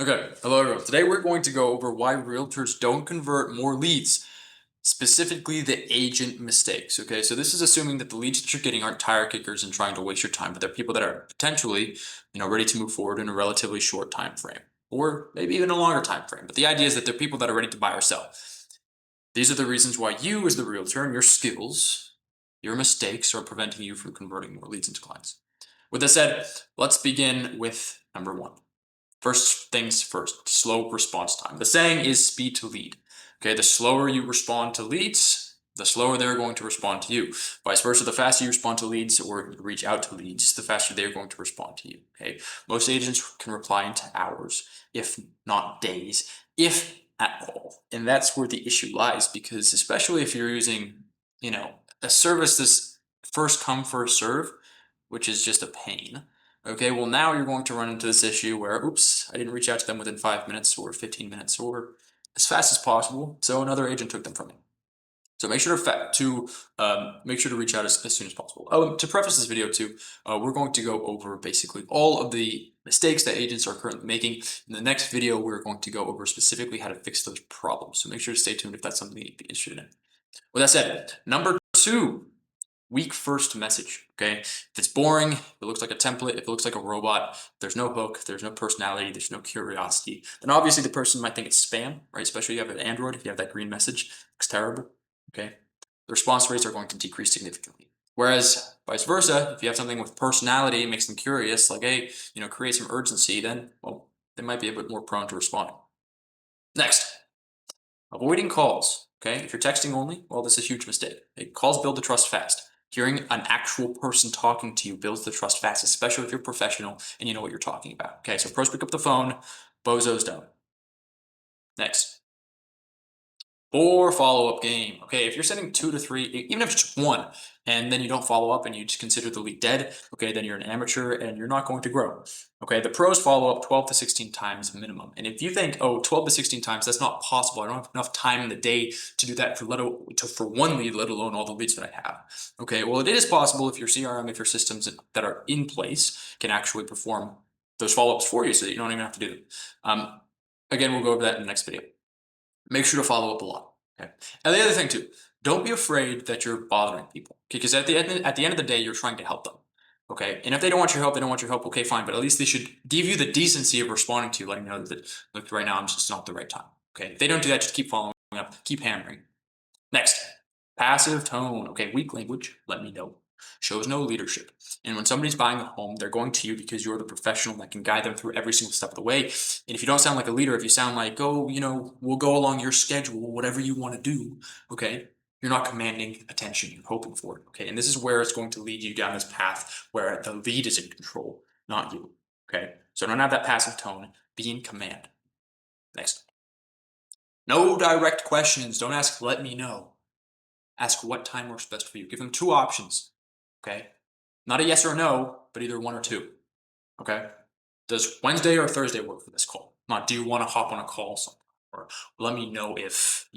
Okay, hello everyone. Today we're going to go over why realtors don't convert more leads, specifically the agent mistakes. Okay, so this is assuming that the leads that you're getting aren't tire kickers and trying to waste your time, but they're people that are potentially, ready to move forward in a relatively short time frame, or maybe even a longer time frame. But the idea is that they're people that are ready to buy or sell. These are the reasons why you, as the realtor, and your skills, your mistakes are preventing you from converting more leads into clients. With that said, let's begin with number one. First things first, slow response time. The saying is speed to lead. Okay, the slower you respond to leads, the slower they're going to respond to you. Vice versa, the faster you respond to leads or reach out to leads, the faster they're going to respond to you. Okay, most agents can reply into hours, if not days, if at all. And that's where the issue lies, because especially if you're using, a service that's first come, first serve, which is just a pain. Okay, well now you're going to run into this issue where, oops, I didn't reach out to them within 5 minutes or 15 minutes or as fast as possible, so another agent took them from me. So make sure to reach out as soon as possible. Oh, to preface this video too, we're going to go over basically all of the mistakes that agents are currently making. In the next video, we're going to go over specifically how to fix those problems. So make sure to stay tuned if that's something you'd be interested in. With that said, number two, weak first message. Okay, if it's boring, if it looks like a template, if it looks like a robot, there's no hook, there's no personality, there's no curiosity, then obviously the person might think it's spam, right? Especially if you have an Android, if you have that green message, looks terrible. Okay, the response rates are going to decrease significantly. Whereas vice versa, if you have something with personality, makes them curious, like hey, create some urgency, then well, they might be a bit more prone to responding. Next, avoiding calls. Okay, if you're texting only, well, this is a huge mistake. Okay? Calls build the trust fast. Hearing an actual person talking to you builds the trust fast, especially if you're professional and you know what you're talking about. Okay, so pros pick up the phone, bozos don't. Next, or follow-up game. Okay, if you're sending 2 to 3, even if it's just one, and then you don't follow up and you just consider the lead dead, okay, then you're an amateur and you're not going to grow. Okay, the pros follow up 12 to 16 times minimum. And if you think, oh, 12 to 16 times, that's not possible. I don't have enough time in the day to do that for one lead, let alone all the leads that I have. Okay, well, it is possible if your CRM, if your systems that are in place can actually perform those follow-ups for you so that you don't even have to do them. Again, we'll go over that in the next video. Make sure to follow up a lot. Okay. And the other thing too, don't be afraid that you're bothering people. Because at the end of the day, you're trying to help them. Okay. And if they don't want your help, they don't want your help. Okay, fine. But at least they should give you the decency of responding to you, letting you know that look, right now I'm just not the right time. Okay. If they don't do that, just keep following up, keep hammering. Next, passive tone. Okay, weak language, let me know. Shows no leadership. And when somebody's buying a home, they're going to you because you're the professional that can guide them through every single step of the way. And if you don't sound like a leader, if you sound like, oh, we'll go along your schedule, whatever you want to do, okay, you're not commanding attention, you're hoping for it, okay? And this is where it's going to lead you down this path where the lead is in control, not you, okay? So don't have that passive tone, be in command. Next. No direct questions. Don't ask, let me know. Ask what time works best for you. Give them two options, okay? Not a yes or a no, but either one or two, okay? Does Wednesday or Thursday work for this call? Not do you want to hop on a call sometime? Or let me know if,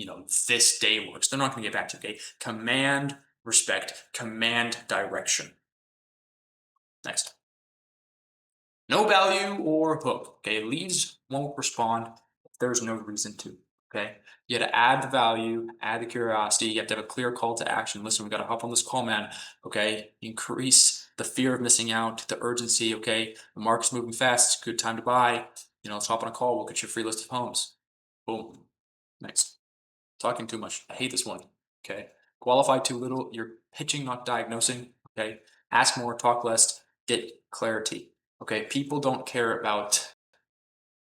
this day works. They're not going to get back to you, okay? Command respect, command direction. Next. No value or hook, okay? Leads won't respond if there's no reason to, okay? You have to add the value, add the curiosity. You have to have a clear call to action. Listen, we got to hop on this call, man, okay? Increase the fear of missing out, the urgency, okay? The market's moving fast. It's a good time to buy. Let's hop on a call. We'll get you a free list of homes. Boom. Next. Talking too much. I hate this one, okay? Qualify too little. You're pitching, not diagnosing, okay? Ask more, talk less, get clarity. Okay, people don't care about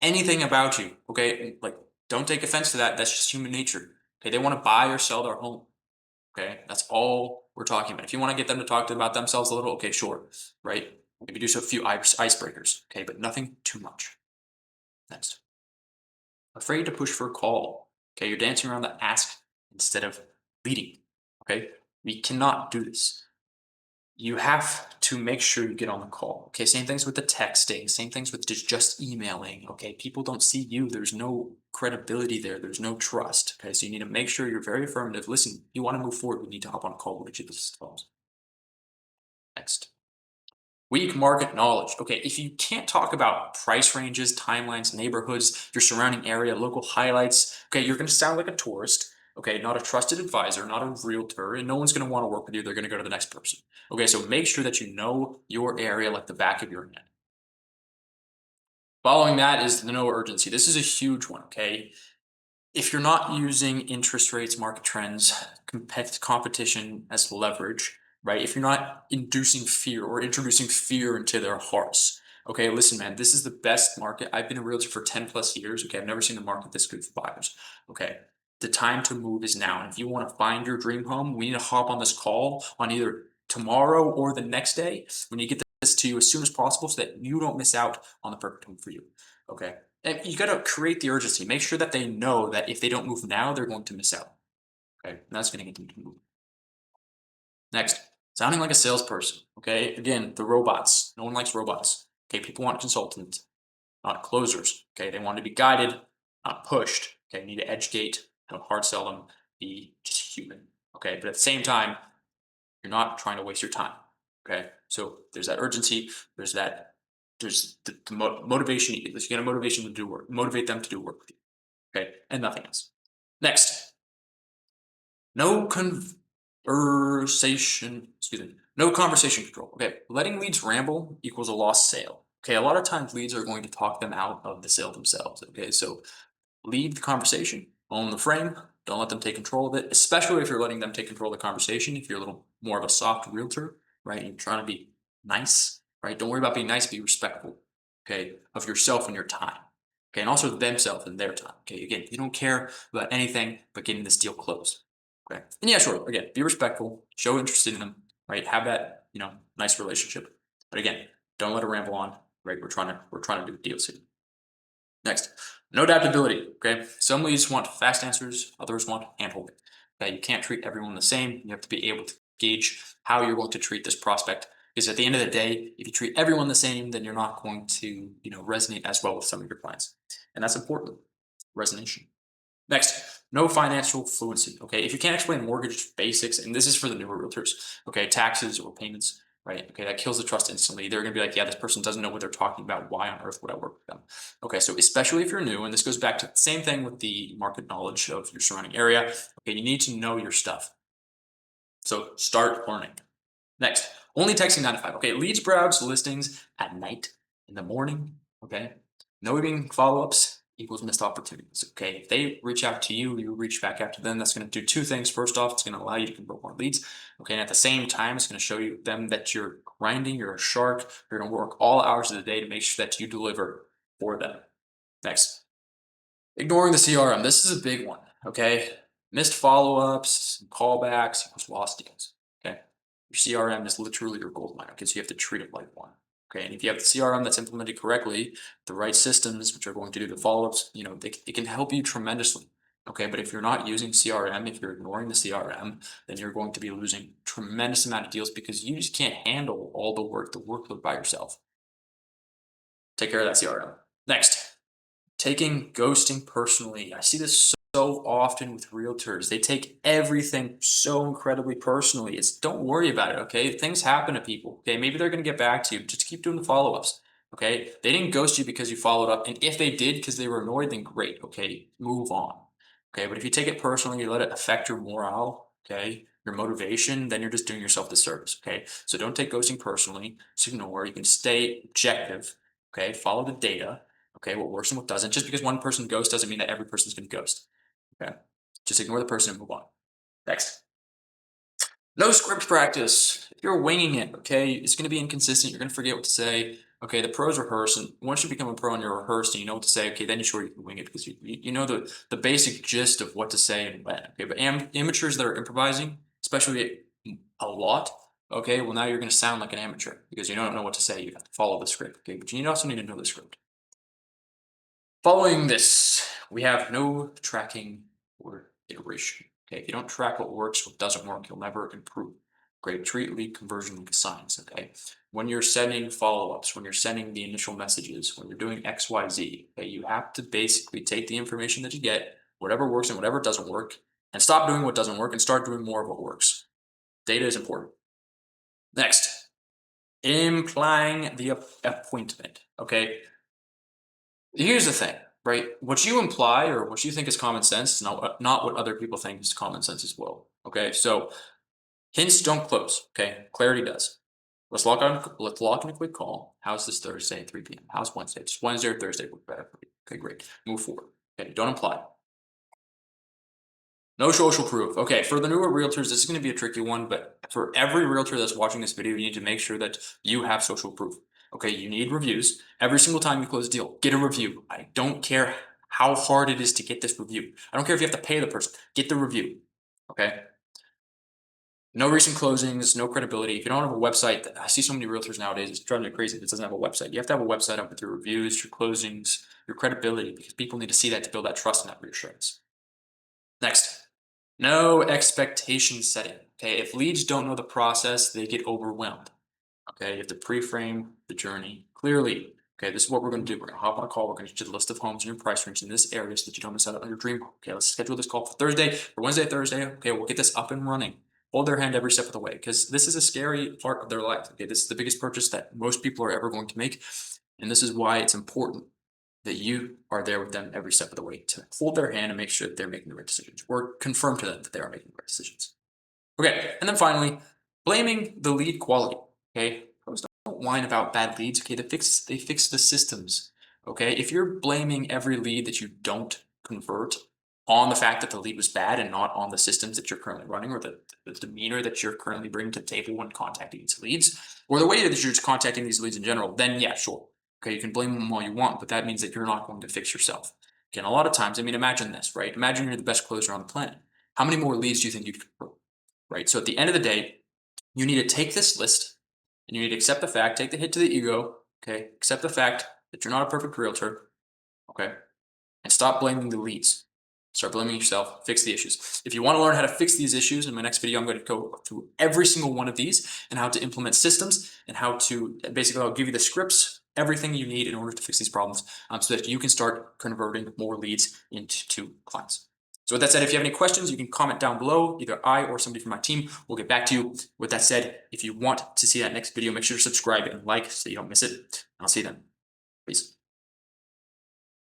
anything about you. Okay, like don't take offense to that. That's just human nature. Okay, they want to buy or sell their home. Okay, that's all we're talking about. If you want to get them to talk about themselves a little, okay, sure, right? Maybe do so a few icebreakers. Okay, but nothing too much. Next, afraid to push for a call. Okay, you're dancing around the ask instead of leading. Okay, we cannot do this. You have to make sure you get on the call. Okay, same things with the texting, same things with just emailing. Okay, people don't see you. There's no credibility there. There's no trust. Okay, so you need to make sure you're very affirmative. Listen, you want to move forward, we need to hop on a call with each of those phones. Next. Weak market knowledge. Okay, if you can't talk about price ranges, timelines, neighborhoods, your surrounding area, local highlights, okay, you're going to sound like a tourist. Okay, not a trusted advisor, not a realtor, and no one's going to want to work with you. They're going to go to the next person. Okay, so make sure that you know your area like the back of your hand. Following that is the no urgency. This is a huge one. Okay, if you're not using interest rates, market trends, competition as leverage, right? If you're not inducing fear or introducing fear into their hearts, okay, listen, man, this is the best market. I've been a realtor for 10 plus years. Okay, I've never seen a market this good for buyers. Okay, the time to move is now. And if you want to find your dream home, we need to hop on this call on either tomorrow or the next day. We need to get this to you as soon as possible so that you don't miss out on the perfect home for you. Okay. And you got to create the urgency. Make sure that they know that if they don't move now, they're going to miss out. Okay. And that's going to get them to move. Next, sounding like a salesperson. Okay. Again, the robots. No one likes robots. Okay. People want consultants, not closers. Okay. They want to be guided, not pushed. Okay. You need to educate, don't hard sell them, be just human. Okay. But at the same time, you're not trying to waste your time. Okay. So there's that urgency. There's the motivation. You get a motivation to do work, motivate them to do work with you. Okay, and nothing else. Next, no conversation, excuse me, no conversation control. Okay, letting leads ramble equals a lost sale. Okay, a lot of times leads are going to talk them out of the sale themselves. Okay, so lead the conversation, own the frame, don't let them take control of it, especially if you're letting them take control of the conversation. If you're a little more of a soft realtor, right, you're trying to be nice, right? Don't worry about being nice, be respectful, okay, of yourself and your time. Okay, and also themselves and their time. Okay, again, you don't care about anything but getting this deal closed. Okay. And yeah, sure. Again, be respectful, show interest in them, right? Have that, nice relationship. But again, don't let it ramble on, right? We're trying to do deals here. Next, no adaptability. Okay. Some leads want fast answers, others want handholding. Okay, you can't treat everyone the same. You have to be able to gauge how you're going to treat this prospect. Because at the end of the day, if you treat everyone the same, then you're not going to, resonate as well with some of your clients. And that's important. Resonation. Next, no financial fluency. Okay, if you can't explain mortgage basics, and this is for the newer realtors, okay, taxes or payments, right? Okay, that kills the trust instantly. They're gonna be like, yeah, this person doesn't know what they're talking about. Why on earth would I work with them? Okay, so especially if you're new, and this goes back to the same thing with the market knowledge of your surrounding area. Okay, you need to know your stuff. So start learning. Next, only texting 9 to 5. Okay, leads, browse, listings at night, in the morning. Okay, noting follow-ups equals missed opportunities. Okay, if they reach out to you, you reach back out to them. That's going to do two things. First off, it's going to allow you to convert more leads. Okay, and at the same time, it's going to show you them that you're grinding, you're a shark. You're going to work all hours of the day to make sure that you deliver for them. Next, ignoring the CRM. This is a big one. Okay, missed follow-ups, callbacks equals lost deals. Okay. Your CRM is literally your gold mine. Okay, so you have to treat it like one. Okay, and if you have the CRM that's implemented correctly, the right systems which are going to do the follow-ups, it can help you tremendously. Okay, but if you're not using CRM, if you're ignoring the CRM, then you're going to be losing tremendous amount of deals because you just can't handle all the work, the workload by yourself. Take care of that CRM. Next, taking ghosting personally. I see this so often with realtors. They take everything so incredibly personally. It's don't worry about it, okay? Things happen to people, okay? Maybe they're going to get back to you. Just keep doing the follow-ups, okay? They didn't ghost you because you followed up. And if they did because they were annoyed, then great, okay? Move on, okay? But if you take it personally, you let it affect your morale, okay? Your motivation, then you're just doing yourself the service, okay? So don't take ghosting personally. Just ignore. You can stay objective, okay? Follow the data. Okay, what works and what doesn't. Just because one person ghosts doesn't mean that every person's going to ghost. Okay, just ignore the person and move on. Next, no script practice. If you're winging it, okay, it's going to be inconsistent. You're going to forget what to say. Okay, the pros rehearse, and once you become a pro and you're rehearsed and you know what to say, okay, then you sure you can wing it because you know the basic gist of what to say and when. Okay, but amateurs that are improvising, especially a lot, okay, well now you're going to sound like an amateur because you don't know what to say. You have to follow the script. Okay, but you also need to know the script. Following this, we have no tracking or iteration. Okay, if you don't track what works, what doesn't work, you'll never improve. Great, treat lead conversion like a science. Okay, when you're sending follow-ups, when you're sending the initial messages, when you're doing X, Y, Z, okay, you have to basically take the information that you get, whatever works and whatever doesn't work, and stop doing what doesn't work and start doing more of what works. Data is important. Next, Implying the appointment. Okay. Here's the thing, right? What you imply or what you think is common sense is not what other people think is common sense as well. Okay. So hints don't close. Okay. Clarity does. Let's lock in a quick call. How's this Thursday at 3 p.m.? How's Wednesday? Does Wednesday or Thursday work better for you? Okay, great. Move forward. Okay, don't imply. No social proof. Okay, for the newer realtors, this is going to be a tricky one, but for every realtor that's watching this video, you need to make sure that you have social proof. Okay, you need reviews. Every single time you close a deal, get a review. I don't care how hard it is to get this review. I don't care if you have to pay the person. Get the review. Okay. No recent closings, no credibility. If you don't have a website, I see so many realtors nowadays, it's driving me crazy. This doesn't have a website. You have to have a website up with your reviews, your closings, your credibility, because people need to see that to build that trust and that reassurance. Next, no expectation setting. Okay, if leads don't know the process, they get overwhelmed. Okay, you have to pre-frame the journey clearly. Okay, this is what we're going to do. We're going to hop on a call. We're going to get you the list of homes in your price range in this area so that you don't miss out on your dream home. Okay, let's schedule this call for Thursday, for Wednesday, Thursday. Okay, we'll get this up and running. Hold their hand every step of the way because this is a scary part of their life. Okay, this is the biggest purchase that most people are ever going to make. And this is why it's important that you are there with them every step of the way to hold their hand and make sure that they're making the right decisions or confirm to them that they are making the right decisions. Okay, and then finally, blaming the lead quality. Okay, pros don't whine about bad leads. Okay, they fix the systems. Okay, if you're blaming every lead that you don't convert on the fact that the lead was bad and not on the systems that you're currently running or the demeanor that you're currently bringing to the table when contacting these leads or the way that you're just contacting these leads in general, then yeah, sure. Okay, you can blame them all you want, but that means that you're not going to fix yourself. Again, a lot of times, I mean, imagine this, right? Imagine you're the best closer on the planet. How many more leads do you think you could convert? Right? So at the end of the day, you need to take this list and you need to accept the fact, take the hit to the ego, okay? Accept the fact that you're not a perfect realtor, okay? And stop blaming the leads. Start blaming yourself, fix the issues. If you want to learn how to fix these issues, in my next video, I'm going to go through every single one of these and how to implement systems and how to basically I'll give you the scripts, everything you need in order to fix these problems so that you can start converting more leads into clients. So with that said, if you have any questions, you can comment down below. Either I or somebody from my team will get back to you. With that said, if you want to see that next video, make sure to subscribe and like so you don't miss it. I'll see you then. Peace.